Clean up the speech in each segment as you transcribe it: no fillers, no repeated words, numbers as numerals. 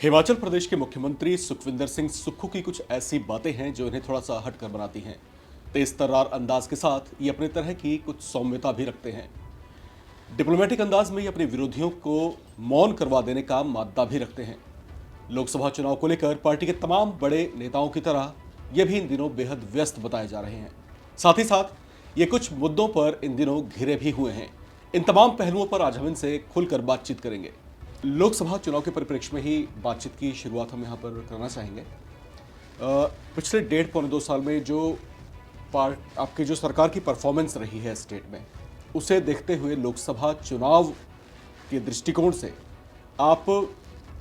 हिमाचल प्रदेश के मुख्यमंत्री सुखविंदर सिंह सुक्खू की कुछ ऐसी बातें हैं जो इन्हें थोड़ा सा हटकर बनाती हैं। तेज तर्रार अंदाज के साथ ये अपने तरह की कुछ सौम्यता भी रखते हैं। डिप्लोमेटिक अंदाज में ये अपने विरोधियों को मौन करवा देने का मादा भी रखते हैं। लोकसभा चुनाव को लेकर पार्टी के तमाम बड़े नेताओं की तरह ये भी इन दिनों बेहद व्यस्त बताए जा रहे हैं। साथ ही साथ ये कुछ मुद्दों पर इन दिनों घिरे भी हुए हैं। इन तमाम पहलुओं पर आज हम इनसे खुलकर बातचीत करेंगे। लोकसभा चुनाव के परिप्रेक्ष्य में ही बातचीत की शुरुआत हम यहाँ पर करना चाहेंगे। पिछले 1.5-पौने 2 साल में जो आपकी जो सरकार की परफॉर्मेंस रही है स्टेट में, उसे देखते हुए लोकसभा चुनाव के दृष्टिकोण से आप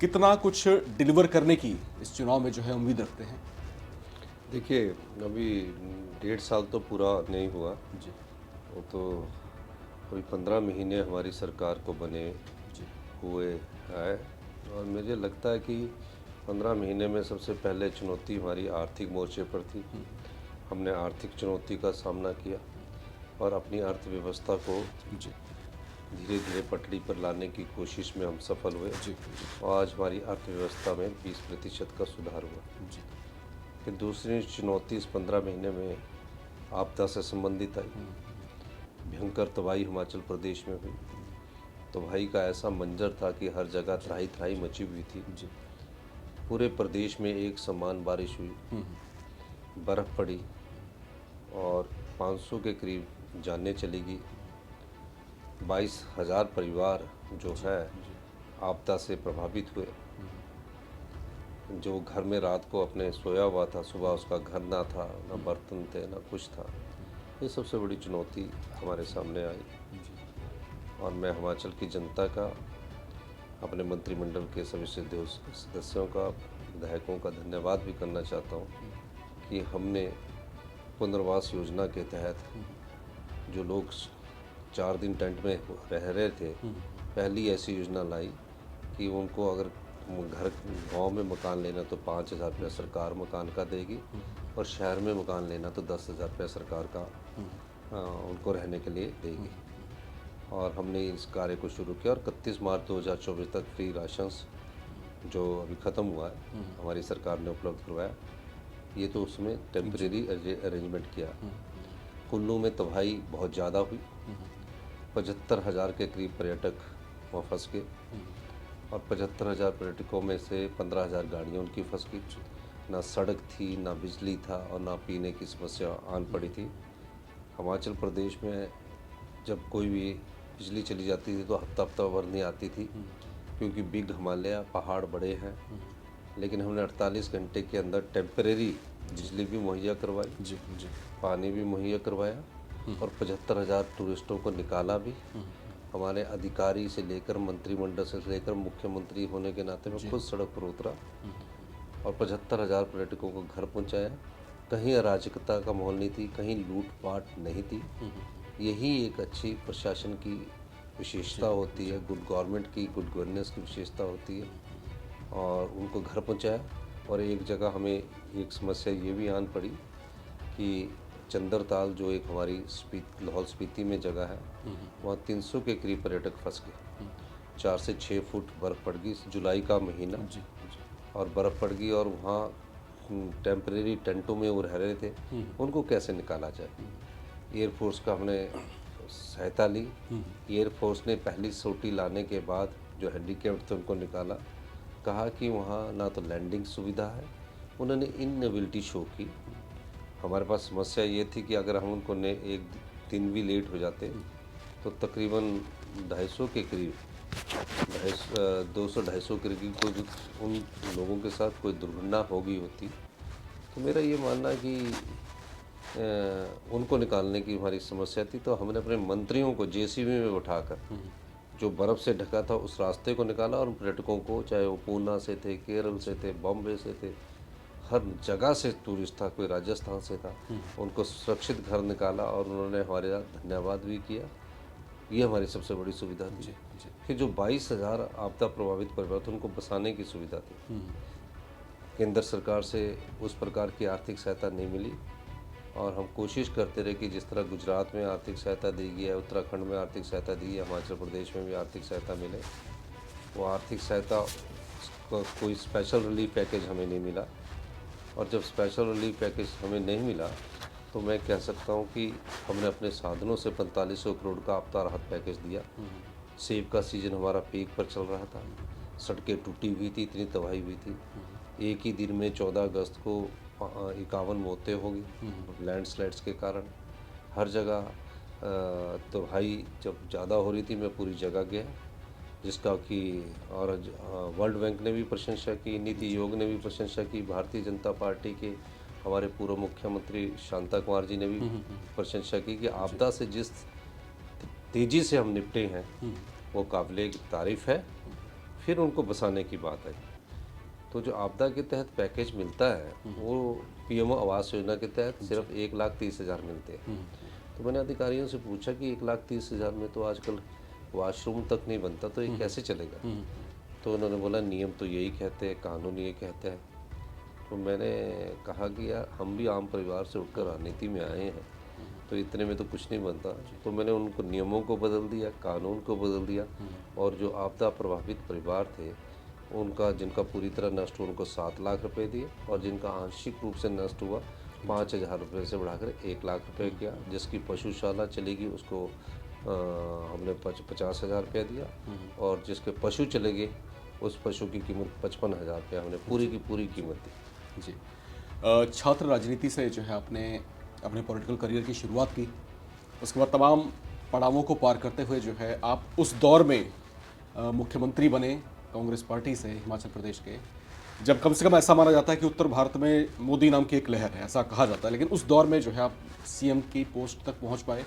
कितना कुछ डिलीवर करने की इस चुनाव में जो है उम्मीद रखते हैं? देखिए, अभी 1.5 साल तो पूरा नहीं हुआ। जी वो तो अभी 15 महीने हमारी सरकार को बने जी हुए है। और मुझे लगता है कि 15 महीने में सबसे पहले चुनौती हमारी आर्थिक मोर्चे पर थी। हमने आर्थिक चुनौती का सामना किया और अपनी अर्थव्यवस्था को जी धीरे धीरे पटरी पर लाने की कोशिश में हम सफल हुए। जी और आज हमारी अर्थव्यवस्था में 20% का सुधार हुआ। जी फिर दूसरी चुनौती इस 15 महीने में आपदा से संबंधित आई। भयंकर तबाही हिमाचल प्रदेश में हुई। तबाही का ऐसा मंजर था कि हर जगह त्राही त्राही मची हुई थी। जी पूरे प्रदेश में एक समान बारिश हुई, बर्फ़ पड़ी और 500 के करीब जानें चली गई। 22,000 परिवार जो है आपदा से प्रभावित हुए। जो घर में रात को अपने सोया हुआ था, सुबह उसका घर ना था, ना बर्तन थे, ना कुछ था। ये सबसे बड़ी चुनौती हमारे सामने आई। और मैं हिमाचल की जनता का, अपने मंत्रिमंडल के सभी सदस्यों का, विधायकों का धन्यवाद भी करना चाहता हूँ कि हमने पुनर्वास योजना के तहत जो लोग 4 दिन टेंट में रह रहे थे, पहली ऐसी योजना लाई कि उनको अगर घर गांव में मकान लेना तो 5,000 रुपया सरकार मकान का देगी और शहर में मकान लेना तो 10,000 रुपया सरकार का उनको रहने के लिए देगी। और हमने इस कार्य को शुरू किया और 31 मार्च 2024 तक फ्री राशंस जो अभी ख़त्म हुआ है हमारी सरकार ने उपलब्ध करवाया। ये तो उसमें टेम्परेरी अरेंजमेंट किया। कुल्लू में तबाही बहुत ज़्यादा हुई। 75,000 के करीब पर्यटक वहाँ फंस गए और 75,000 पर्यटकों में से 15,000 गाड़ियाँ उनकी फंस गई। ना सड़क थी, ना बिजली था और ना पीने की समस्या आन पड़ी थी। हिमाचल प्रदेश में जब कोई भी बिजली चली जाती थी तो हफ्ता भर नहीं आती थी, क्योंकि बिग हिमालय पहाड़ बड़े हैं। लेकिन हमने 48 घंटे के अंदर टेम्परेरी बिजली भी मुहैया करवाई, जी जी पानी भी मुहैया करवाया और 75,000 टूरिस्टों को निकाला भी। हमारे अधिकारी से लेकर मंत्रिमंडल से लेकर मुख्यमंत्री होने के नाते मैं खुद सड़क पर उतरा और 75,000 पर्यटकों को घर पहुंचाया। कहीं अराजकता का माहौल नहीं थी, कहीं लूटपाट नहीं थी। यही एक अच्छी प्रशासन की विशेषता होती है, गुड गवर्नमेंट की, गुड गवर्नेंस की विशेषता होती है। और उनको घर पहुंचाया। और एक जगह हमें एक समस्या ये भी आन पड़ी कि चंद्रताल जो एक हमारी लाहौल स्पीति में जगह है, वहाँ 300 के करीब पर्यटक फंस गए। 4 से 6 फुट बर्फ़ पड़ गई, जुलाई का महीना और बर्फ़ पड़ गई और वहाँ टेम्परेरी टेंटों में वो रह रहे थे, उनको कैसे निकाला जाए। एयरफोर्स का हमने सहायता ली। एयरफोर्स ने पहली सोटी लाने के बाद जो हैंडीकैप्ड थे उनको निकाला। कहा कि वहाँ ना तो लैंडिंग सुविधा है, उन्होंने इनएबिलिटी शो की। हमारे पास समस्या ये थी कि अगर हम उनको एक दिन भी लेट हो जाते तो तकरीबन 250 के करीब 200-250 के करीब कोई उन लोगों के साथ कोई दुर्घटना हो गई होती। तो मेरा ये मानना है कि उनको निकालने की हमारी समस्या थी। तो हमने अपने मंत्रियों को जेसीबी में उठाकर जो बर्फ़ से ढका था उस रास्ते को निकाला और पर्यटकों को, चाहे वो पूना से थे, केरल से थे, बॉम्बे से थे, हर जगह से टूरिस्ट था, कोई राजस्थान से था, उनको सुरक्षित घर निकाला और उन्होंने हमारे साथ धन्यवाद भी किया। ये हमारी सबसे बड़ी सुविधा थी। फिर जो 22,000 आपदा प्रभावित परिवार थे उनको बसाने की सुविधा थी। केंद्र सरकार से उस प्रकार की आर्थिक सहायता नहीं मिली और हम कोशिश करते रहे कि जिस तरह गुजरात में आर्थिक सहायता दी गई है, उत्तराखंड में आर्थिक सहायता दी है, हिमाचल प्रदेश में भी आर्थिक सहायता मिले। वो आर्थिक सहायता कोई स्पेशल रिलीफ पैकेज हमें नहीं मिला। और जब स्पेशल रिलीफ पैकेज हमें नहीं मिला तो मैं कह सकता हूँ कि हमने अपने साधनों से 4500 करोड़ का आपदा राहत पैकेज दिया। सेब का सीज़न हमारा पीक पर चल रहा था, सड़कें टूटी हुई थी, इतनी तबाही हुई थी। एक ही दिन में 14 अगस्त को 51 मौतें हो गई लैंडस्लाइड्स के कारण। हर जगह तबाही जब ज़्यादा हो रही थी मैं पूरी जगह गया, जिसका कि और वर्ल्ड बैंक ने भी प्रशंसा की, नीति आयोग ने भी प्रशंसा की, भारतीय जनता पार्टी के हमारे पूर्व मुख्यमंत्री शांता कुमार जी ने भी प्रशंसा की कि आपदा से जिस तेज़ी से हम निपटे हैं वो काबिले तारीफ़ है। फिर उनको बसाने की बात है। तो जो आपदा के तहत पैकेज मिलता है वो पीएम आवास योजना के तहत सिर्फ 1,30,000 मिलते हैं। तो मैंने अधिकारियों से पूछा कि 1,30,000 में तो आजकल वॉशरूम तक नहीं बनता, तो ये कैसे चलेगा? तो उन्होंने बोला नियम तो यही कहते हैं, कानून ये कहते हैं। तो मैंने कहा कि यार हम भी आम परिवार से उठकर राजनीति में आए हैं, तो इतने में तो कुछ नहीं बनता। तो मैंने उनको नियमों को बदल दिया, कानून को बदल दिया, और जो आपदा प्रभावित परिवार थे उनका, जिनका पूरी तरह नष्ट हुआ, उनको 7 लाख रुपए दिए, और जिनका आंशिक रूप से नष्ट हुआ 5,000 रुपये से बढ़ाकर 1 लाख रुपये किया। जिसकी पशुशाला चलेगी उसको हमने 50,000 रुपया दिया, और जिसके पशु चले गए उस पशु की कीमत 55,000 रुपया हमने पूरी की पूरी कीमत दी। जी। छात्र राजनीति से जो है आपने अपने पॉलिटिकल करियर की शुरुआत की, उसके बाद तमाम पड़ावों को पार करते हुए जो है आप उस दौर में मुख्यमंत्री बने कांग्रेस पार्टी से हिमाचल प्रदेश के, जब कम से कम ऐसा माना जाता है कि उत्तर भारत में मोदी नाम की एक लहर है, ऐसा कहा जाता है। लेकिन उस दौर में जो है आप सीएम की पोस्ट तक पहुंच पाए,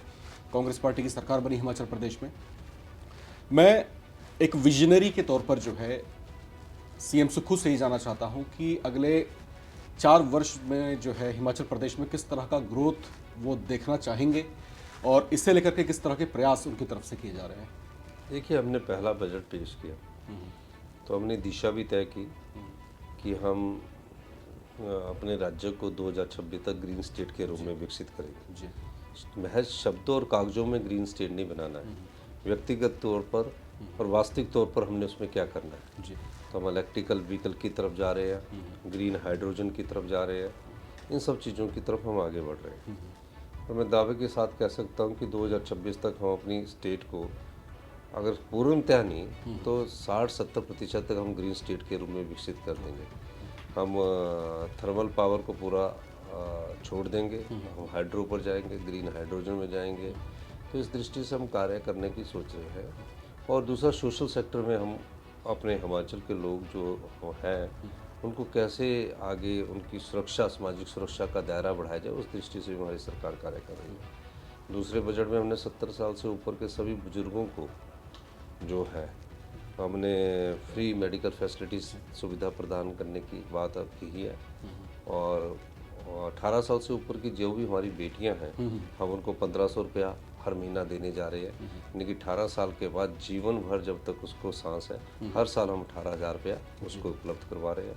कांग्रेस पार्टी की सरकार बनी हिमाचल प्रदेश में। मैं एक विजनरी के तौर पर जो है सीएम सुक्खू से ही जानना चाहता हूं कि अगले 4 वर्ष में जो है हिमाचल प्रदेश में किस तरह का ग्रोथ वो देखना चाहेंगे, और इससे लेकर के किस तरह के प्रयास उनकी तरफ से किए जा रहे हैं। देखिए, हमने पहला बजट पेश किया तो हमने दिशा भी तय की कि हम अपने राज्य को 2026 तक ग्रीन स्टेट के रूप में विकसित करेंगे। जी। महज शब्दों और कागजों में ग्रीन स्टेट नहीं बनाना है, व्यक्तिगत तौर पर और वास्तविक तौर पर हमने उसमें क्या करना है। जी। तो हम इलेक्ट्रिकल व्हीकल की तरफ जा रहे हैं, ग्रीन हाइड्रोजन की तरफ जा रहे हैं, इन सब चीज़ों की तरफ हम आगे बढ़ रहे हैं। और मैं दावे के साथ कह सकता हूँ कि 2026 तक हम अपनी स्टेट को, अगर पूर्णतः नहीं तो 60-70% तक हम ग्रीन स्टेट के रूप में विकसित कर देंगे। हम थर्मल पावर को पूरा छोड़ देंगे, हम हाइड्रो पर जाएंगे, ग्रीन हाइड्रोजन में जाएंगे। तो इस दृष्टि से हम कार्य करने की सोच रहे हैं। और दूसरा, सोशल सेक्टर में हम अपने हिमाचल के लोग जो हैं उनको कैसे आगे, उनकी सुरक्षा, सामाजिक सुरक्षा का दायरा बढ़ाया जाए, उस दृष्टि से हमारी सरकार कार्य कर रही है। दूसरे बजट में हमने 70 साल से ऊपर के सभी बुजुर्गों को जो है हमने फ्री मेडिकल फैसिलिटीज़ सुविधा प्रदान करने की बात अब की ही है। और 18 साल से ऊपर की जो भी हमारी बेटियां हैं हम उनको 1,500 रुपया हर महीना देने जा रहे हैं। यानी कि 18 साल के बाद जीवन भर जब तक उसको सांस है, हर साल हम 18,000 रुपया उसको उपलब्ध करवा रहे हैं।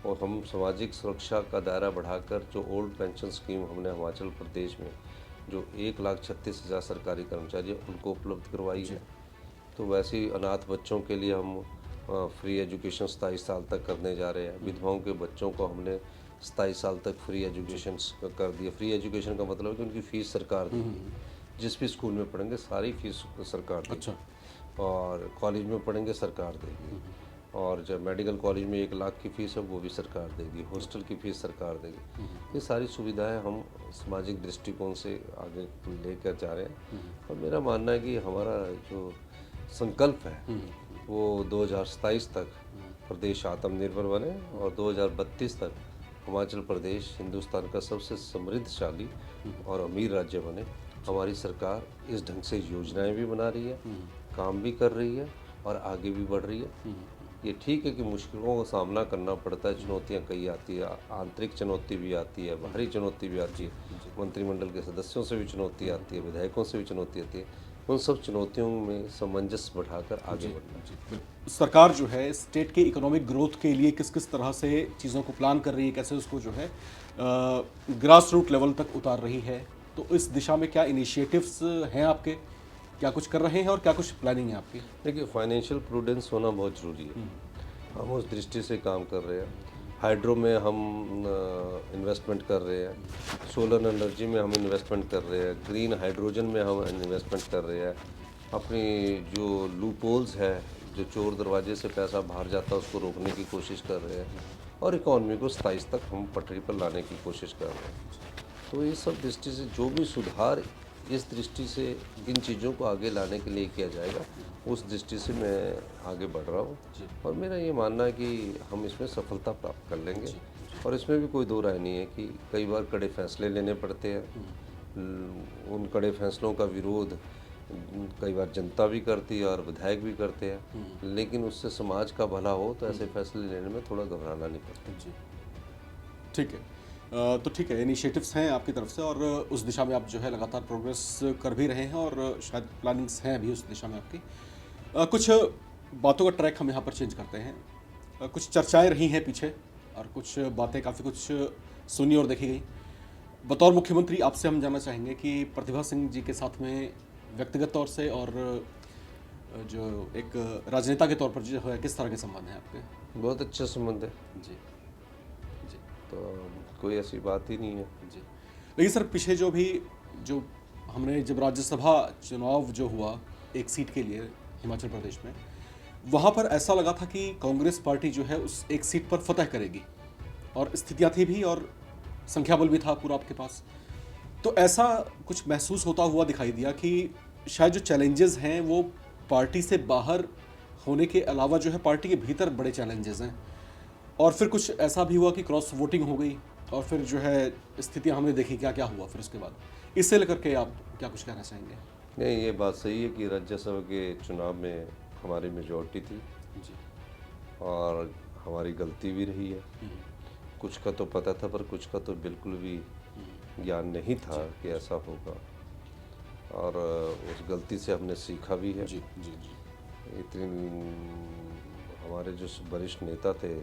और हम सामाजिक सुरक्षा का दायरा बढ़ाकर जो ओल्ड पेंशन स्कीम हमने हिमाचल प्रदेश में जो 1,36,000 सरकारी कर्मचारी हैं उनको उपलब्ध करवाई है। तो वैसे ही अनाथ बच्चों के लिए हम फ्री एजुकेशन 27 साल तक करने जा रहे हैं। विधवाओं के बच्चों को हमने 27 साल तक फ्री एजुकेशन कर दिया। फ्री एजुकेशन का मतलब है कि उनकी फ़ीस सरकार देगी, जिस भी स्कूल में पढ़ेंगे सारी फीस सरकार देगी। अच्छा। और कॉलेज में पढ़ेंगे सरकार देगी, और जब मेडिकल कॉलेज में 1 लाख की फ़ीस है वो भी सरकार देगी, हॉस्टल की फ़ीस सरकार देगी। ये सारी सुविधाएं हम सामाजिक दृष्टिकोण से आगे लेकर जा रहे हैं। और मेरा मानना है कि हमारा जो संकल्प है वो 2027 तक प्रदेश आत्मनिर्भर बने और 2032 तक हिमाचल प्रदेश हिंदुस्तान का सबसे समृद्धशाली और अमीर राज्य बने। हमारी सरकार इस ढंग से योजनाएं भी बना रही है, काम भी कर रही है और आगे भी बढ़ रही है। ये ठीक है कि मुश्किलों का सामना करना पड़ता है, चुनौतियां कई आती है, आंतरिक चुनौती भी आती है, बाहरी चुनौती भी आती है, मंत्रिमंडल के सदस्यों से भी चुनौती आती है, विधायकों से भी चुनौती आती है। उन सब चुनौतियों में सामंजस्य बढ़ाकर आगे बढ़ना। सरकार जो है स्टेट के इकोनॉमिक ग्रोथ के लिए किस किस तरह से चीज़ों को प्लान कर रही है, कैसे उसको जो है ग्रास रूट लेवल तक उतार रही है, तो इस दिशा में क्या इनिशिएटिव्स हैं आपके, क्या कुछ कर रहे हैं और क्या कुछ प्लानिंग है आपकी? देखिए, फाइनेंशियल प्रूडेंस होना बहुत ज़रूरी है। हम उस दृष्टि से काम कर रहे हैं। हाइड्रो में हम इन्वेस्टमेंट कर रहे हैं, सोलर एनर्जी में हम इन्वेस्टमेंट कर रहे हैं, ग्रीन हाइड्रोजन में हम इन्वेस्टमेंट कर रहे हैं। अपनी जो लूपहोल्स है, जो चोर दरवाजे से पैसा बाहर जाता है, उसको रोकने की कोशिश कर रहे हैं और इकॉनमी को 27 तक हम पटरी पर लाने की कोशिश कर रहे हैं। तो इस सब दृष्टि से जो भी सुधार इस दृष्टि से इन चीज़ों को आगे लाने के लिए किया जाएगा, उस दृष्टि से मैं आगे बढ़ रहा हूँ और मेरा ये मानना है कि हम इसमें सफलता प्राप्त कर लेंगे। और इसमें भी कोई दो राय नहीं है कि कई बार कड़े फैसले लेने पड़ते हैं। उन कड़े फैसलों का विरोध कई बार जनता भी करती है और विधायक भी करते हैं, लेकिन उससे समाज का भला हो तो ऐसे फैसले लेने में थोड़ा घबराना नहीं पड़ता। जी, ठीक है। तो ठीक है, इनिशिएटिव्स हैं आपकी तरफ से और उस दिशा में आप जो है लगातार प्रोग्रेस कर भी रहे हैं और शायद प्लानिंग्स हैं भी उस दिशा में आपकी। कुछ बातों का ट्रैक हम यहाँ पर चेंज करते हैं। कुछ चर्चाएं रही हैं पीछे और कुछ बातें काफ़ी कुछ सुनी और देखी गई। बतौर मुख्यमंत्री आपसे हम जानना चाहेंगे कि प्रतिभा सिंह जी के साथ में व्यक्तिगत तौर से और जो एक राजनेता के तौर पर जो है किस तरह के संबंध हैं आपके? बहुत अच्छा संबंध है जी जी तो कोई ऐसी बात ही नहीं है। जी। लेकिन सर पीछे जो हमने जब राज्यसभा चुनाव जो हुआ एक सीट के लिए हिमाचल प्रदेश में, वहाँ पर ऐसा लगा था कि कांग्रेस पार्टी जो है उस एक सीट पर फतह करेगी और स्थितियाँ थी भी और संख्याबल भी था पूरा आपके पास। तो ऐसा कुछ महसूस होता हुआ दिखाई दिया कि शायद जो चैलेंजेस हैं वो पार्टी से बाहर होने के अलावा जो है पार्टी के भीतर बड़े चैलेंजेस हैं। और फिर कुछ ऐसा भी हुआ कि क्रॉस वोटिंग हो गई और फिर जो है स्थितियां हमने देखी क्या क्या हुआ फिर उसके बाद। इससे लेकर के आप क्या कुछ कहना चाहेंगे? नहीं, ये बात सही है कि राज्यसभा के चुनाव में हमारी मेजॉरिटी थी जी। और हमारी गलती भी रही है। कुछ का तो पता था पर कुछ का तो बिल्कुल भी ज्ञान नहीं था कि ऐसा होगा और उस गलती से हमने सीखा भी है। जी जी जी। इतनी हमारे जो वरिष्ठ नेता थे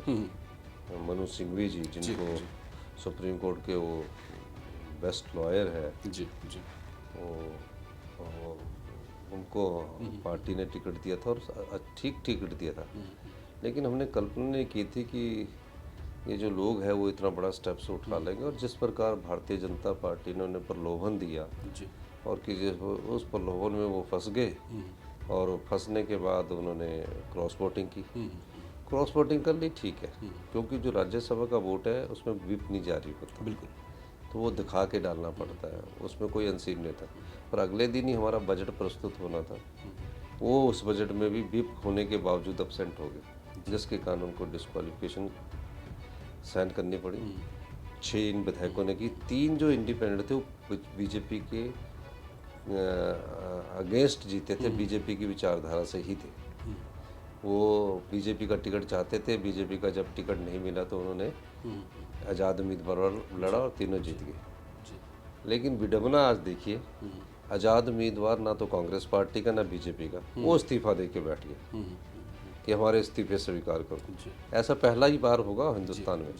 मनु सिंघवी जी, जिनको सुप्रीम कोर्ट के वो बेस्ट लॉयर है, जी जी। वो उनको पार्टी ने टिकट दिया था और ठीक टिकट दिया था, लेकिन हमने कल्पना नहीं की थी कि ये जो लोग हैं वो इतना बड़ा स्टेप्स उठा लेंगे। और जिस प्रकार भारतीय जनता पार्टी ने उन्हें प्रलोभन दिया जी। और कि उस प्रलोभन में वो फंस गए और फंसने के बाद उन्होंने क्रॉस वोटिंग की। क्रॉस वोटिंग कर ली, ठीक है, क्योंकि जो राज्यसभा का वोट है उसमें व्हिप नहीं जारी होता, बिल्कुल, तो वो दिखा के डालना पड़ता है, उसमें कोई अनसीन नहीं था। पर अगले दिन ही हमारा बजट प्रस्तुत होना था, वो उस बजट में भी व्हिप होने के बावजूद एब्सेंट हो गए, जिसके कारण उनको डिस्क्वालिफिकेशन साइन करनी पड़ी। 6 इन विधायकों ने की, 3 जो इंडिपेंडेंट थे वो बीजेपी के अगेंस्ट जीते थे, बीजेपी की विचारधारा से ही थे। वो बीजेपी का टिकट चाहते थे, बीजेपी का जब टिकट नहीं मिला तो उन्होंने आज़ाद उम्मीदवार लड़ा और तीनों जीत गए। लेकिन विडंबना आज देखिए, आज़ाद उम्मीदवार ना तो कांग्रेस पार्टी का ना बीजेपी का, वो इस्तीफा दे के बैठ गए कि हमारे इस्तीफे स्वीकार करो। ऐसा पहला ही बार होगा हिंदुस्तान में।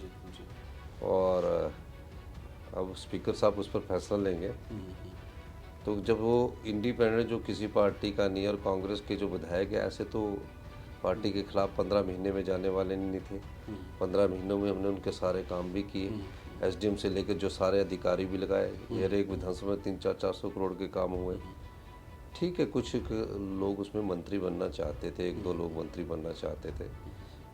और अब स्पीकर साहब उस पर फैसला लेंगे, तो जब वो इंडिपेंडेंट जो किसी पार्टी का नहीं और कांग्रेस के जो विधायक है, ऐसे तो पार्टी के खिलाफ 15 महीने में जाने वाले नहीं थे। 15 महीनों में हमने उनके सारे काम भी किए, एसडीएम से लेकर जो सारे अधिकारी भी लगाए, हर एक विधानसभा में 300-400 करोड़ के काम हुए। ठीक है, कुछ लोग उसमें मंत्री बनना चाहते थे, 1-2 लोग मंत्री बनना चाहते थे,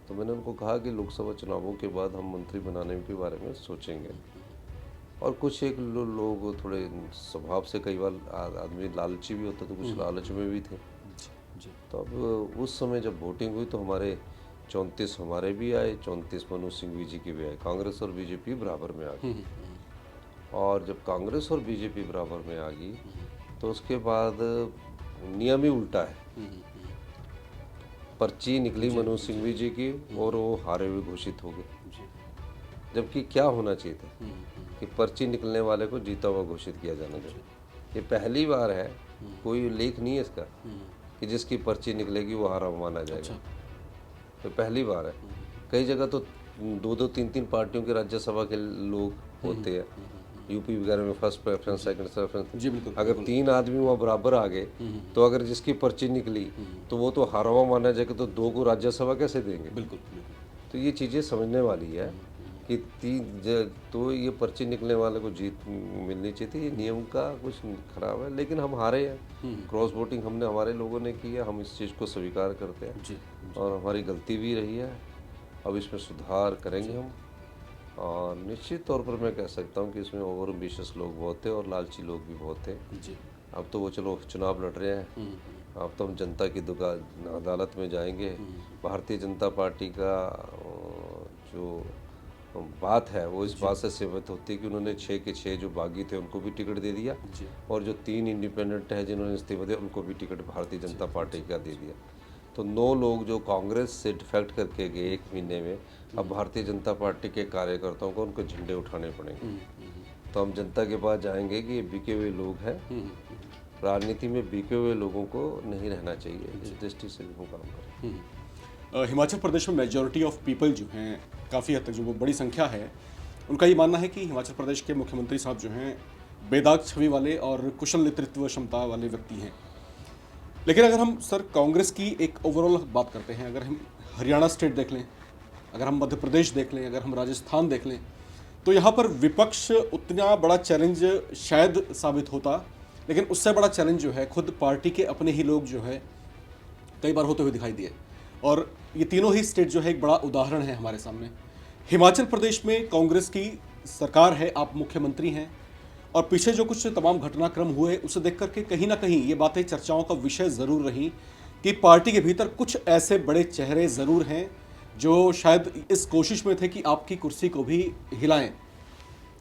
तो मैंने उनको कहा कि लोकसभा चुनावों के बाद हम मंत्री बनाने के बारे में सोचेंगे। और कुछ एक लोग थोड़े स्वभाव से कई बार आदमी लालची भी होता, तो कुछ लालच में भी थे। तो अब उस समय जब वोटिंग हुई तो हमारे 34 हमारे भी आए, 34 मनु सिंघवी जी के भी आए, कांग्रेस और बीजेपी बराबर में आ गई। और जब कांग्रेस और बीजेपी बराबर में आ गई तो उसके बाद नियम ही उल्टा है। पर्ची निकली मनु सिंघवी जी की और वो हारे हुए घोषित हो गए, जबकि क्या होना चाहिए था कि पर्ची निकलने वाले को जीता हुआ घोषित किया जाना चाहिए। ये पहली बार है, कोई लेख नहीं है इसका कि जिसकी पर्ची निकलेगी वो हारा माना जाएगा। तो पहली बार है। कई जगह तो 2-2, 3-3 पार्टियों के राज्यसभा के लोग होते हैं, यूपी वगैरह में फर्स्ट प्रेफरेंस, सेकंड प्रेफरेंस। जी बिल्कुल। अगर 3 आदमी वहाँ बराबर आ गए तो अगर जिसकी पर्ची निकली तो वो तो हारा हुआ माना जाएगा, तो 2 को राज्यसभा कैसे देंगे? बिल्कुल। तो ये चीज़ें समझने वाली है कि तो ये पर्ची निकलने वाले को जीत मिलनी चाहिए थी। ये नियम का कुछ खराब है, लेकिन हम हारे हैं। क्रॉस वोटिंग हमने, हमारे लोगों ने की है, हम इस चीज़ को स्वीकार करते हैं जी और हमारी गलती भी रही है। अब इसमें सुधार करेंगे हम, और निश्चित तौर पर मैं कह सकता हूँ कि इसमें ओवर एम्बिशियस लोग बहुत थे और लालची लोग भी बहुत थे। जी। अब तो वो चलो चुनाव लड़ रहे हैं, अब तो हम जनता की अदालत में जाएंगे। भारतीय जनता पार्टी का जो बात है वो इस बात से सहमत होती है कि उन्होंने 6 के 6 जो बागी थे उनको भी टिकट दे दिया, और जो 3 इंडिपेंडेंट है जिन्होंने इस्तीफा दिया उनको भी टिकट भारतीय जनता पार्टी का दे दिया। तो 9 लोग जो कांग्रेस से डिफेक्ट करके गए 1 महीने में, अब भारतीय जनता पार्टी के कार्यकर्ताओं को उनको झंडे उठाने पड़ेंगे। तो हम जनता के पास जाएंगे कि ये बिके हुए लोग हैं, राजनीति में बिके हुए लोगों को नहीं रहना चाहिए। इस दृष्टि से भी हम काम करें। हिमाचल प्रदेश में मेजॉरिटी ऑफ पीपल जो हैं, काफ़ी हद तक जो वो बड़ी संख्या है, उनका ये मानना है कि हिमाचल प्रदेश के मुख्यमंत्री साहब जो हैं बेदाग छवि वाले और कुशल नेतृत्व क्षमता वाले व्यक्ति हैं। लेकिन अगर हम सर कांग्रेस की एक ओवरऑल बात करते हैं, अगर हम हरियाणा स्टेट देख लें, अगर हम मध्य प्रदेश देख लें, अगर हम राजस्थान देख लें, तो यहाँ पर विपक्ष उतना बड़ा चैलेंज शायद साबित होता, लेकिन उससे बड़ा चैलेंज जो है खुद पार्टी के अपने ही लोग जो है कई बार होते हुए दिखाई दिए। और ये तीनों ही स्टेट जो है एक बड़ा उदाहरण है हमारे सामने। हिमाचल प्रदेश में कांग्रेस की सरकार है, आप मुख्यमंत्री हैं, और पीछे जो कुछ तमाम घटनाक्रम हुए उसे देख करके कहीं ना कहीं ये बातें चर्चाओं का विषय ज़रूर रही कि पार्टी के भीतर कुछ ऐसे बड़े चेहरे ज़रूर हैं जो शायद इस कोशिश में थे कि आपकी कुर्सी को भी हिलाएं।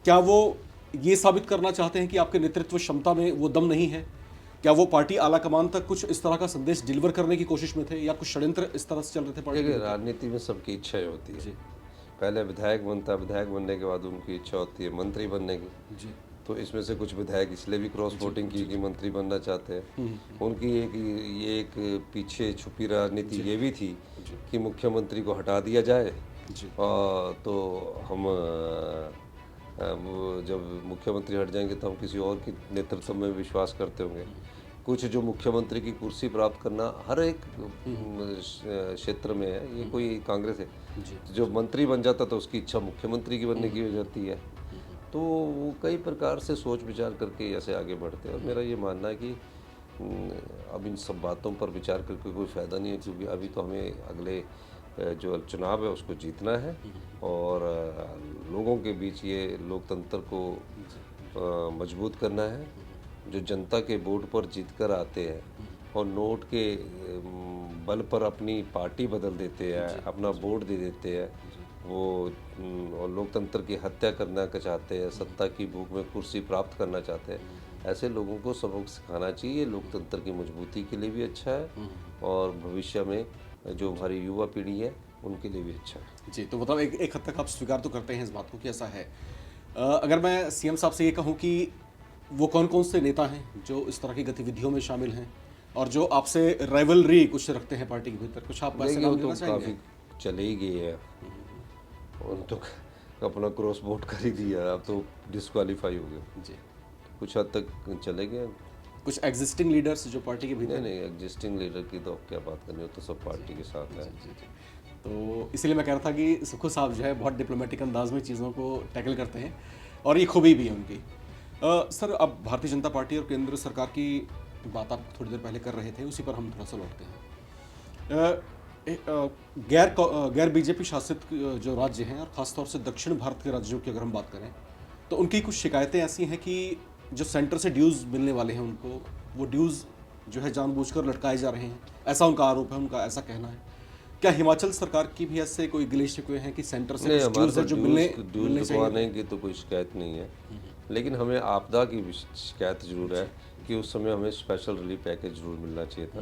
क्या वो ये साबित करना चाहते हैं कि आपके नेतृत्व क्षमता में वो दम नहीं है? क्या वो पार्टी आला कमान तक कुछ इस तरह का संदेश डिलीवर करने की कोशिश में थे, या कुछ षड्यंत्र इस तरह से चल रहे थे पार्टी देखिए, में? राजनीति में सबकी इच्छाएं होती है। पहले विधायक बनता है, विधायक बनने के बाद उनकी इच्छा होती है मंत्री बनने की। जी। तो इसमें से कुछ विधायक इसलिए भी क्रॉस वोटिंग की कि मंत्री बनना चाहते हैं। उनकी एक पीछे छुपी राजनीति ये भी थी कि मुख्यमंत्री को हटा दिया जाए, और तो हम वो जब मुख्यमंत्री हट जाएंगे तो हम किसी और के नेतृत्व में विश्वास करते होंगे। कुछ जो मुख्यमंत्री की कुर्सी प्राप्त करना हर एक क्षेत्र में है, ये कोई कांग्रेस है जो मंत्री बन जाता तो उसकी इच्छा मुख्यमंत्री की बनने की हो जाती है। तो वो कई प्रकार से सोच विचार करके ऐसे आगे बढ़ते हैं, और मेरा ये मानना है कि अब इन सब बातों पर विचार करके कोई फ़ायदा नहीं है, क्योंकि अभी तो हमें अगले जो चुनाव है उसको जीतना है, और लोगों के बीच ये लोकतंत्र को मजबूत करना है। जो जनता के वोट पर जीत कर आते हैं और नोट के बल पर अपनी पार्टी बदल देते हैं, अपना वोट दे देते हैं, वो और लोकतंत्र की हत्या करना चाहते हैं, सत्ता की भूख में कुर्सी प्राप्त करना चाहते हैं, ऐसे लोगों को सबक सिखाना चाहिए। लोकतंत्र की मजबूती के लिए भी अच्छा है, और भविष्य में जो हमारी युवा पीढ़ी है उनके लिए भी अच्छा है। जी, तो मतलब एक हद तक आप स्वीकार तो करते हैं इस बात को कि ऐसा है। अगर मैं सीएम साहब से ये कहूँ कि वो कौन कौन से नेता हैं जो इस तरह की गतिविधियों में शामिल हैं और जो आपसे राइवलरी कुछ रखते हैं पार्टी के भीतर, कुछ आप ऐसे नाम लेना चाहेंगे? काफ़ी चले ही गए हैं, उन तो अपना क्रॉस वोट कर ही दिया, अब तो डिस्क्वालीफाई हो गए जी। कुछ हद तक चले गए। कुछ एग्जिस्टिंग लीडर्स जो पार्टी के भीतर? नहीं, एग्जिस्टिंग लीडर की तो क्या बात करनी हो, तो सब पार्टी के साथ है। जी। तो इसीलिए मैं कह रहा था कि सुक्खू साहब जो है बहुत डिप्लोमेटिक अंदाज में चीज़ों को टैकल करते हैं, और ये खूबी भी है उनकी। सर, अब भारतीय जनता पार्टी और केंद्र सरकार की बात आप थोड़ी देर पहले कर रहे थे, उसी पर हम थोड़ा सा लौटते हैं। गैर बीजेपी शासित जो राज्य हैं, और ख़ासतौर से दक्षिण भारत के राज्यों की अगर हम बात करें, तो उनकी कुछ शिकायतें ऐसी हैं कि जो सेंटर से ड्यूज़ मिलने वाले हैं उनको, वो ड्यूज़ जो है जानबूझकर लटकाए जा रहे हैं, ऐसा उनका आरोप है, उनका ऐसा कहना है। क्या हिमाचल सरकार की भी ऐसे कोई गिले शिकवे हैं कि सेंटर से ड्यूज़ है जो मिलने चाहिए? की तो कोई शिकायत नहीं है, लेकिन हमें आपदा की शिकायत जरूर है कि उस समय हमें स्पेशल रिलीफ पैकेज जरूर मिलना चाहिए था।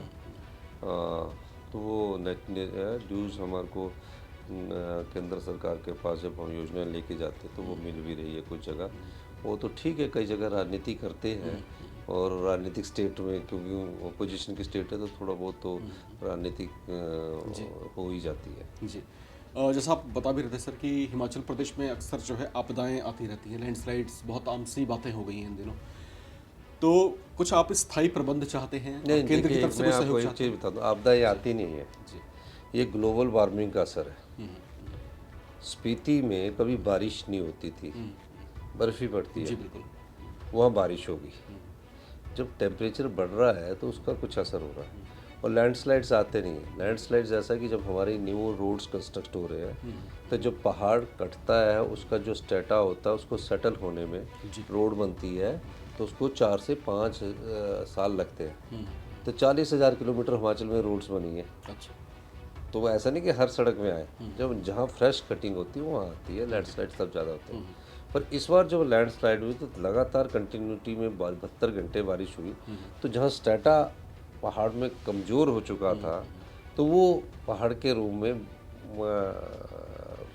तो वो ड्यूज़ हमारे को केंद्र सरकार के पास जब हम योजना लेके जाते तो वो मिल भी रही है कुछ जगह। वो तो ठीक है, कई जगह राजनीति करते हैं, और राजनीतिक स्टेट में, क्योंकि अपोजिशन की स्टेट है तो थोड़ा बहुत तो राजनीतिक हो ही जाती है। जी। जैसा आप बता भी रहे थे सर कि हिमाचल प्रदेश में अक्सर जो है आपदाएं आती रहती हैं, लैंडस्लाइड्स बहुत आम सी बातें हो गई हैं इन दिनों। तो कुछ आप स्थायी प्रबंध चाहते हैं और नहीं, केंद्र की देखिए तरफ से मैं कोई आपको सहयोग एक चाहते चीज़ बता दूँ, आपदा ये आती नहीं है, हैं? जी। ये ग्लोबल वार्मिंग का असर है। स्पीति में कभी बारिश नहीं होती थी, बर्फ़ ही पड़ती जी है, बिल्कुल। वहाँ बारिश होगी। जब टेम्परेचर बढ़ रहा है तो उसका कुछ असर हो रहा है। और लैंडस्लाइड्स आते नहीं हैं। लैंडस्लाइड्स ऐसा कि जब हमारे न्यू रोड्स कंस्ट्रक्ट हो रहे हैं तो जब पहाड़ कटता है उसका जो स्टेटा होता है उसको सेटल होने में रोड बनती है तो उसको 4 से 5 साल लगते हैं। तो 40,000 किलोमीटर हिमाचल में रोड्स बनी है। अच्छा। तो वो ऐसा नहीं कि हर सड़क में आए, जब जहाँ फ्रेश कटिंग होती है वहाँ आती है, लैंडस्लाइड तब ज़्यादा होते हैं। पर इस बार जब लैंडस्लाइड हुई तो लगातार कंटिन्यूटी में 72 घंटे बारिश हुई, तो जहाँ स्टेटा पहाड़ में कमज़ोर हो चुका था तो वो पहाड़ के रूम में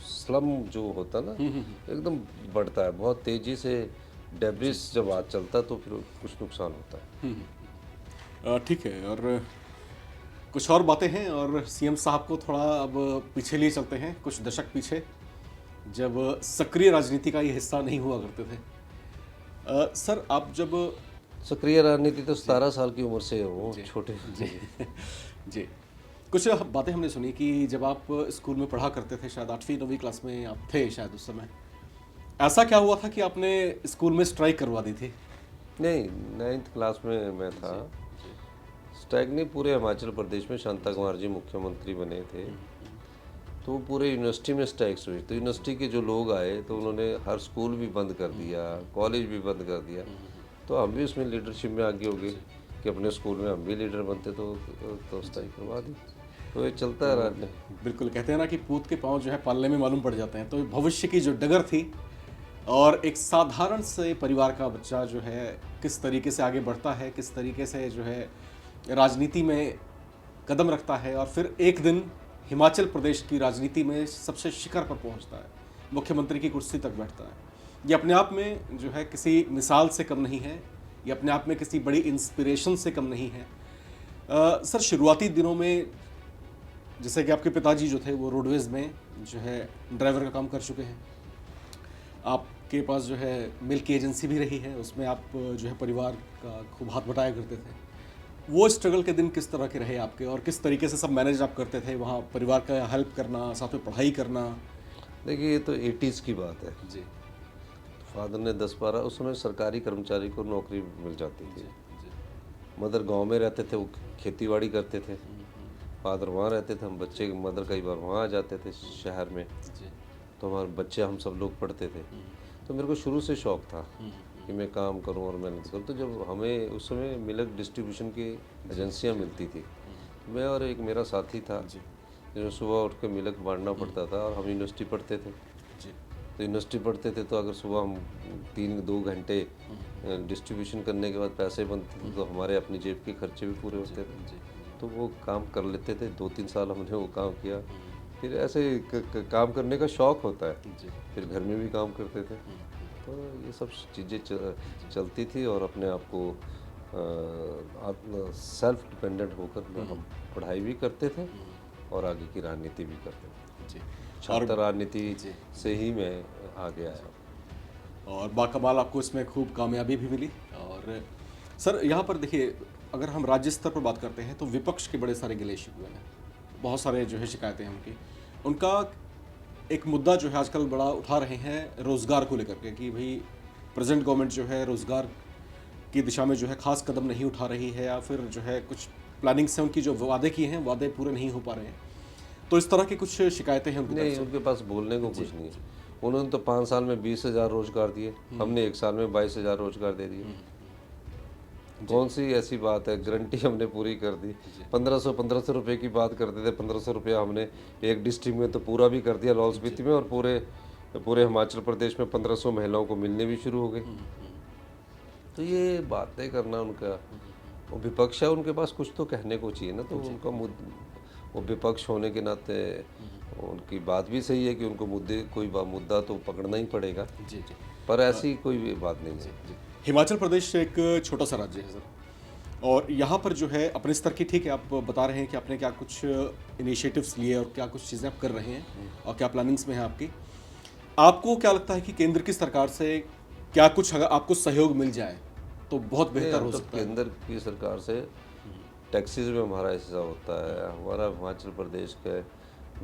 स्लम जो होता ना एकदम बढ़ता है बहुत तेज़ी से। डेब्रिस जब आज चलता है तो फिर कुछ नुकसान होता है। ठीक है। और कुछ और बातें हैं और सीएम साहब को थोड़ा अब पीछे लिए चलते हैं, कुछ दशक पीछे, जब सक्रिय राजनीति का ये हिस्सा नहीं हुआ करते थे। सर आप जब सक्रिय राजनीति तो 17 साल की उम्र से है, वो छोटे जी जी कुछ बातें हमने सुनी कि जब आप स्कूल में पढ़ा करते थे, शायद 8वीं 9वीं क्लास में आप थे शायद उस समय, ऐसा क्या हुआ था कि आपने स्कूल में स्ट्राइक करवा दी थी? नहीं, 9th क्लास में मैं था। स्ट्राइक नहीं, पूरे हिमाचल प्रदेश में शांता कुमार जी मुख्यमंत्री बने थे तो पूरे यूनिवर्सिटी में स्ट्राइक्स हुई। तो यूनिवर्सिटी के जो लोग आए तो उन्होंने हर स्कूल भी बंद कर दिया, कॉलेज भी बंद कर दिया। तो हम भी उसमें लीडरशिप में आगे हो गए कि अपने स्कूल में हम भी लीडर बनते तो स्ट्राइक करवा दी। तो ये चलता है राजनीति। बिल्कुल, कहते हैं ना कि पूत के पाँव जो है पालने में मालूम पड़ जाते हैं। तो भविष्य की जो डगर थी और एक साधारण से परिवार का बच्चा जो है किस तरीके से आगे बढ़ता है, किस तरीके से जो है राजनीति में कदम रखता है और फिर एक दिन हिमाचल प्रदेश की राजनीति में सबसे शिखर पर पहुंचता है, मुख्यमंत्री की कुर्सी तक बैठता है, ये अपने आप में जो है किसी मिसाल से कम नहीं है, ये अपने आप में किसी बड़ी इंस्पिरेशन से कम नहीं है। सर शुरुआती दिनों में जैसे कि आपके पिताजी जो थे वो रोडवेज़ में जो है ड्राइवर का काम कर चुके हैं, आपके पास जो है मिल्क एजेंसी भी रही है, उसमें आप जो है परिवार का खूब हाथ बटाया करते थे। वो स्ट्रगल के दिन किस तरह के रहे आपके और किस तरीके से सब मैनेज आप करते थे, वहाँ परिवार का हेल्प करना, साथ में पढ़ाई करना? देखिए ये तो 80s की बात है जी फादर ने 10-12 उस समय सरकारी कर्मचारी को नौकरी मिल जाती थी। जी मदर गांव में रहते थे, वो खेतीबाड़ी करते थे। फादर वहाँ रहते थे, हम बच्चे मदर कई बार वहाँ आ जाते थे शहर में। जी तो हमारे बच्चे हम सब लोग पढ़ते थे। तो मेरे को शुरू से शौक़ था कि मैं काम करूं और मेहनत करूं। तो जब हमें उस समय मिल्क डिस्ट्रीब्यूशन की एजेंसियां मिलती थी, मैं और एक मेरा साथी था जिन्हें सुबह उठ के मिल्क बांटना पड़ता था और हम यूनिवर्सिटी पढ़ते थे। जी तो यूनिवर्सिटी पढ़ते थे तो अगर सुबह हम 3-2 घंटे डिस्ट्रीब्यूशन करने के बाद पैसे बनते थे तो हमारे अपनी जेब के खर्चे भी पूरे होते थे। तो वो काम कर लेते थे। 2-3 साल हमने वो काम किया। फिर ऐसे काम करने का शौक़ होता है, फिर घर में भी काम करते थे। तो ये सब चीज़ें चलती थी और अपने आप को सेल्फ डिपेंडेंट होकर हम पढ़ाई भी करते थे और आगे की राजनीति भी करते थे। जी छात्र राजनीति से ही मैं आगे आया और बाकमाल आपको इसमें खूब कामयाबी भी मिली। और सर यहाँ पर देखिए, अगर हम राज्य स्तर पर बात करते हैं तो विपक्ष के बड़े सारे गिले शिकवे हैं, बहुत सारे जो है शिकायतें हैं उनका एक मुद्दा जो है आजकल बड़ा उठा रहे हैं रोज़गार को लेकर के कि भाई प्रेजेंट गवर्नमेंट जो है रोज़गार की दिशा में जो है खास कदम नहीं उठा रही है, या फिर जो है कुछ प्लानिंग से उनकी जो वादे किए हैं वादे पूरे नहीं हो पा रहे हैं। तो इस तरह की कुछ शिकायतें हैं उनकी तरफ नहीं, से। उनके पास बोलने को कुछ नहीं है। उन्होंने तो 5 साल में 20,000 रोजगार दिए, हमने 1 साल में 22,000 रोजगार दे दिए। कौन सी ऐसी बात है, गारंटी हमने पूरी कर दी। 1500 रुपये की बात करते थे, 1500 रुपया हमने एक डिस्ट्रिक्ट में तो पूरा भी कर दिया लाहौल स्पीति में, और पूरे हिमाचल प्रदेश में 1500 महिलाओं को मिलने भी शुरू हो गए। तो ये बातें करना उनका, वो विपक्ष है, उनके पास कुछ तो कहने को चाहिए ना। तो उनका वो विपक्ष होने के नाते उनकी बात भी सही है कि उनको मुद्दा तो पकड़ना ही पड़ेगा। पर ऐसी कोई बात नहीं है। हिमाचल प्रदेश एक छोटा सा राज्य है सर, और यहाँ पर जो है अपने स्तर की, ठीक है, आप बता रहे हैं कि आपने क्या कुछ इनिशिएटिव्स लिए और क्या कुछ चीज़ें आप कर रहे हैं और क्या प्लानिंग्स में हैं आपकी। आपको क्या लगता है कि केंद्र की सरकार से क्या कुछ अगर आपको सहयोग मिल जाए तो बहुत बेहतर हो तो सकता है? केंद्र की सरकार से टैक्सीज में हमारा हिस्सा होता है, हमारा हिमाचल प्रदेश के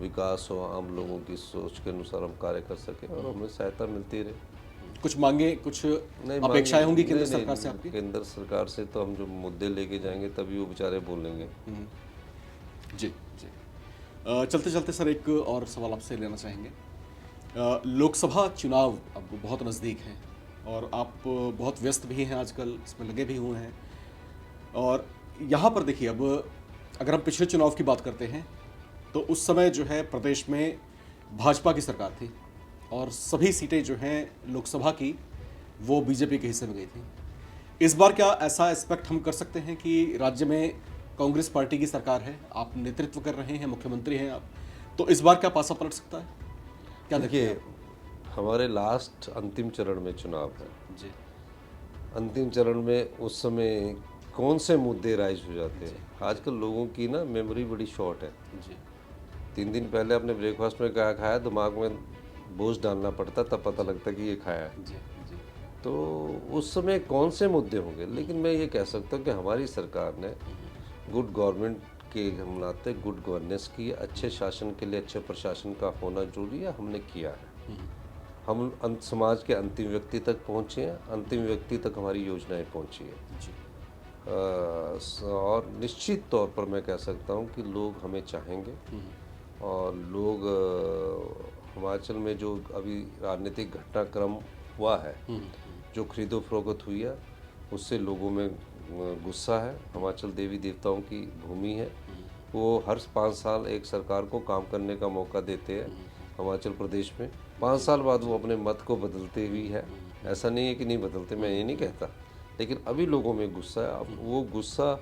विकास हो, आम लोगों की सोच के अनुसार हम कार्य कर सकें और हमें सहायता मिलती रहे। कुछ मांगे, कुछ नहीं अपेक्षाएं होंगी केंद्र नहीं, सरकार से आपकी? केंद्र सरकार से तो हम जो मुद्दे लेके जाएंगे तभी वो बेचारे बोलेंगे। जी जी। चलते चलते सर एक और सवाल आपसे लेना चाहेंगे। लोकसभा चुनाव अब बहुत नज़दीक हैं और आप बहुत व्यस्त भी हैं आजकल, इसमें लगे भी हुए हैं। और यहाँ पर देखिए, अब अगर हम पिछले चुनाव की बात करते हैं तो उस समय जो है प्रदेश में भाजपा की सरकार थी और सभी सीटें जो हैं लोकसभा की वो बीजेपी के हिस्से में गई थी। इस बार क्या ऐसा एक्सपेक्ट हम कर सकते हैं कि राज्य में कांग्रेस पार्टी की सरकार है, आप नेतृत्व कर रहे हैं, मुख्यमंत्री हैं आप, तो इस बार क्या पासा पलट सकता है? क्या देखिए देखिए, हमारे लास्ट अंतिम चरण में चुनाव है जी अंतिम चरण में उस समय कौन से मुद्दे राइज हो जाते हैं। आजकल लोगों की ना मेमोरी बड़ी शॉर्ट है। जी 3 दिन पहले अपने ब्रेकफास्ट में क्या खाया, दिमाग में बोझ डालना पड़ता, तब पता लगता कि ये खाया है। जी जी तो उस समय कौन से मुद्दे होंगे, लेकिन मैं ये कह सकता हूँ कि हमारी सरकार ने गुड गवर्नमेंट के हम नाते गुड गवर्नेंस की, अच्छे शासन के लिए अच्छे प्रशासन का होना जरूरी है, हमने किया है। हम समाज के अंतिम व्यक्ति तक पहुँचे हैं, अंतिम व्यक्ति तक हमारी योजनाएं पहुँची है। जी और निश्चित तौर पर मैं कह सकता हूँ कि लोग हमें चाहेंगे और लोग हिमाचल में जो अभी राजनीतिक घटनाक्रम हुआ है, जो खरीदो फरोख्त हुई है, उससे लोगों में गुस्सा है। हिमाचल देवी देवताओं की भूमि है, वो हर 5 साल एक सरकार को काम करने का मौका देते हैं हिमाचल प्रदेश में। 5 साल बाद वो अपने मत को बदलते हुई है, ऐसा नहीं है कि नहीं बदलते, मैं ये नहीं कहता, लेकिन अभी लोगों में गुस्सा है। अब वो गुस्सा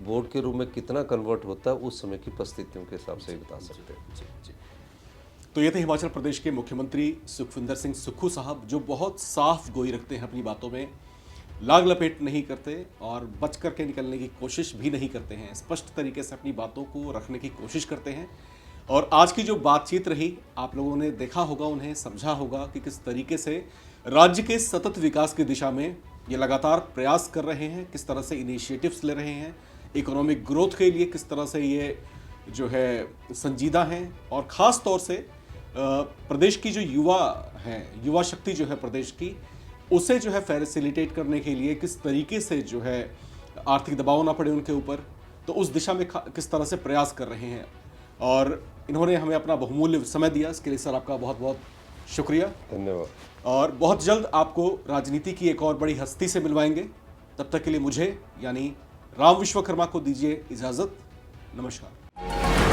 वोट के रूप में कितना कन्वर्ट होता है उस समय की परिस्थितियों के हिसाब से ही बता सकते हैं। जी जी। तो ये थे हिमाचल प्रदेश के मुख्यमंत्री सुखविंदर सिंह सुक्खू साहब, जो बहुत साफ गोई रखते हैं अपनी बातों में, लाग लपेट नहीं करते और बच करके निकलने की कोशिश भी नहीं करते हैं, स्पष्ट तरीके से अपनी बातों को रखने की कोशिश करते हैं। और आज की जो बातचीत रही, आप लोगों ने देखा होगा, उन्हें समझा होगा कि किस तरीके से राज्य के सतत विकास की दिशा में ये लगातार प्रयास कर रहे हैं, किस तरह से इनिशिएटिव्स ले रहे हैं, इकोनॉमिक ग्रोथ के लिए किस तरह से ये जो है संजीदा हैं, और ख़ास तौर से प्रदेश की जो युवा हैं, युवा शक्ति जो है प्रदेश की, उसे जो है फैसिलिटेट करने के लिए किस तरीके से जो है आर्थिक दबाव ना पड़े उनके ऊपर, तो उस दिशा में किस तरह से प्रयास कर रहे हैं। और इन्होंने हमें अपना बहुमूल्य समय दिया, इसके लिए सर आपका बहुत बहुत शुक्रिया। धन्यवाद। और बहुत जल्द आपको राजनीति की एक और बड़ी हस्ती से मिलवाएंगे। तब तक के लिए मुझे यानी राम विश्वकर्मा को दीजिए इजाज़त। नमस्कार।